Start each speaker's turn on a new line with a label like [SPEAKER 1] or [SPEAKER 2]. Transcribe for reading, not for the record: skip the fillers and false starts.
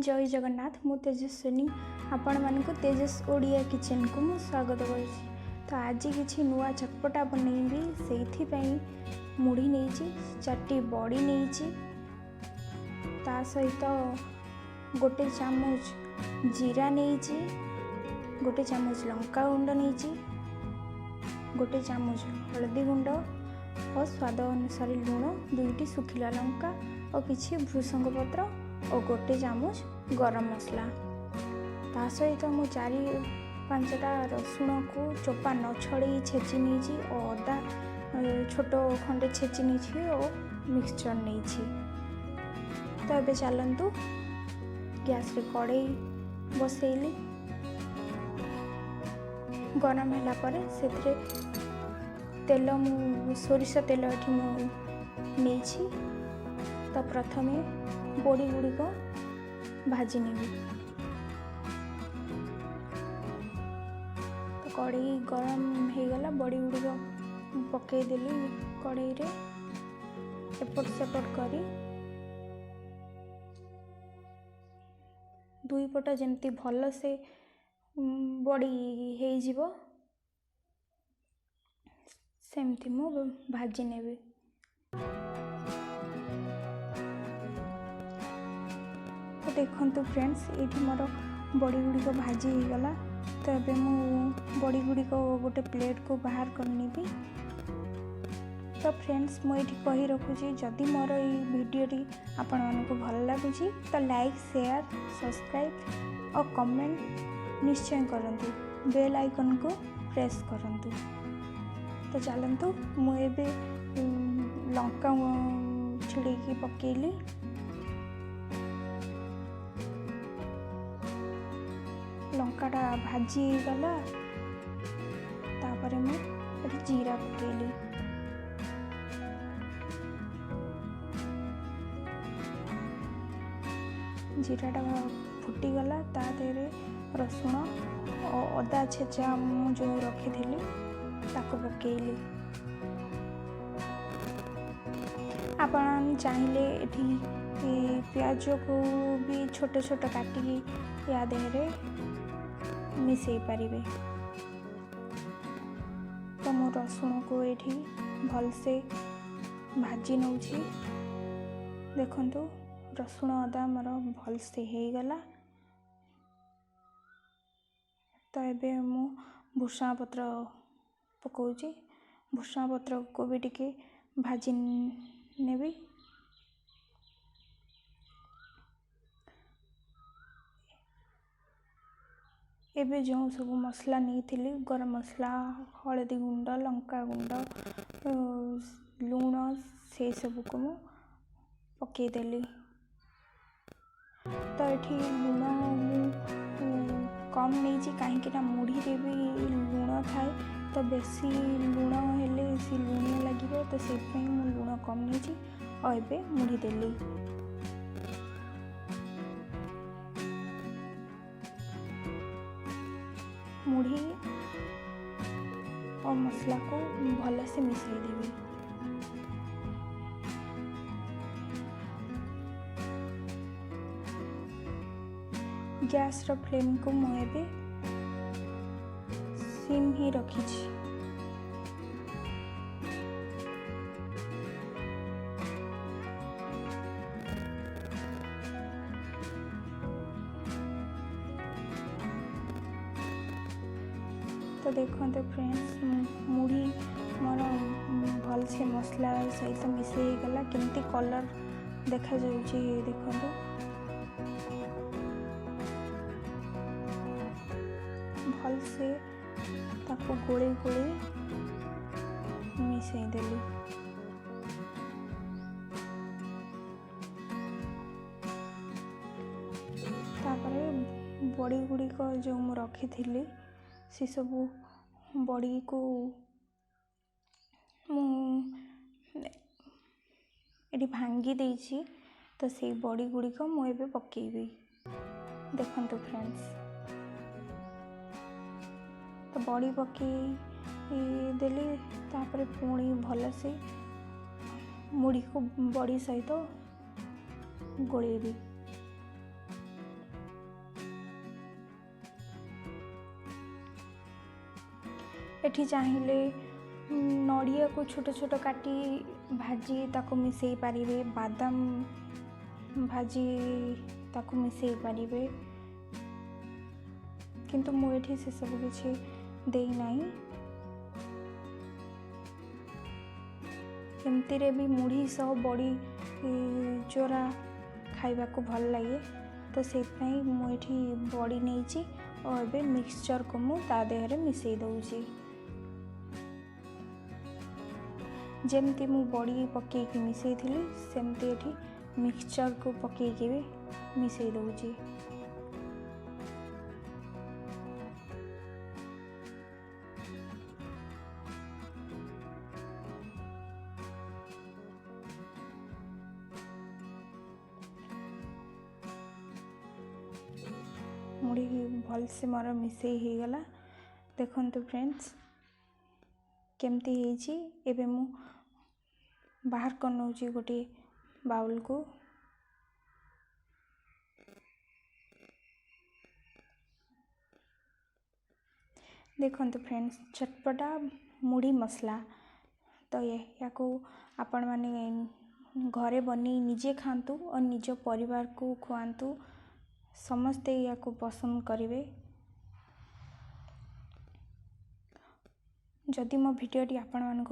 [SPEAKER 1] जय जगन्नाथ मु तेजस्विनी आपण मानक तेजस ओडिया किचन को मु स्वागत करुच्ची। तो आज किसी नुआ चटपटा बनैबी से मुढ़ी नहीं चारटी बड़ी नहीं ता सहित गोटे चामच जीरा नहीं गोटे चामच लंका गुंड नहीं गोटे चामच हलदी गुंड और स्वाद अनुसार लुण दुईटी सुखिला लंका और किसी भृषंग पत्र और गोटे चामच गरम मसला ता सहित मु 4-5टा रसुण को चोपा न छड़े छेची नहीं और अदा छोट खंडे छेची नहीं और मिक्सचर नहीं। तो ये चलतु गैस रे कड़ई बसैली गरम है से तेल मु सोरिष तेल ये मुझे तो प्रथमे बड़ी गुड़िक भाजी नेबी। तो कड़ई गरम हो गला बड़ी गुड़िक पकईदेली कड़ई रे एपट सेपट करी दुई पट जमती भल से बड़ी हो जीवो सेमती मु भाजी नेबी। तो देखंतु फ्रेंड्स ये मोर बड़ी गुड़िक भाजी हो गला। तो ये मु बड़ी गुड़िक गोटे प्लेट को बाहर करनी। तो फ्रेंड्स मुझे कही रखुची जदि मोर ये वीडियोटी आपण मानक भल लगुची तो लाइक शेयर सब्सक्राइब और कमेंट निश्चय करंतु बेल आइकन को प्रेस करंतु। तो चलतु मुझे लंका छिड़ी पकेली लंकाटा भाजी गला तापर मुझे जीरा पकेली जीराटा फुटीगला ता देहरे रसुण और अदा छेचा मु जो रखी ताको पकेली। आपण चाहिए एठी प्याज को भी छोटे छोटे काटिकी या देहरे मिसई पारिबे। तो मो रसुण को एठी भल से भाजी नौछि देखंतु रसुण अदा मोर भल से हो गला। तो ये मु भुषा पत्र पकाउची भुषा पत्र को भी टिके भाजी नेबी। एबे जो सब मसला नहीं थी गरम मसला हलदी गुंड लंका गुंड लुण से सब को मु पकईदेली। तो ये लुण कम नहीं कहीं मुढ़ी रे भी लुण थाए तो बेसी लुण हेले सी लुणिया लगे तो से लुण कम नहीं और ये मुढ़ी देली। मुढ़ी और मसला को भल से मिसई देवी। गैस रो फ्लेम को मुझे सिम ही रखी। तो देखते फ्रेंड्स मुढ़ी मोर भल से मसला सहित मिसई गला केमती कलर देखा जाउची देखो भल से ताको गोले गोले मिसई देली। तापरे बड़ी गुड़िक जो मु रखी थी से सब बड़ी को ये भांगी देछि। तो से बड़ी गुड़िक मुझे पकेबी देखंतु फ्रेंड्स। तो बड़ी पकई देली तापर पुणी भल से मुड़ी को बड़ी सहित गोलेबी। एठी चाहिए नड़िया को छोट छोट काटी भाजी ताको मिसई पारिबे, बादाम भाजी ताको मिसई पारिबे, किंतु मु एठी से सब किछि देई नाही। एमती रे भी मुढ़ी सह बड़ी चोरा खाइबा को भल लगे, तो से मुझे बड़ी नहीं और एबे मिक्सचर को मु ता देहरे मिसई दउची। जेमती मु बड़ी पकेकी मिसई थिली सेमती एठी मिक्सचर को पकेकी भी मिसई दउची। मुड़ी भल से मोर मिसई हो गला। देखंतु फ्रेंड्स केमती हेची। एबे मु बाहर कर नउची गोटे बाउल को। देखंतु फ्रेंड्स चटपटा मुढ़ी मसला तो या को आपण माने घरे बनी निजे खातु और निज परिवार को खुआतु, समस्ते या को पसंद करेंगे। जदि मो भिडियोटी आपण मानक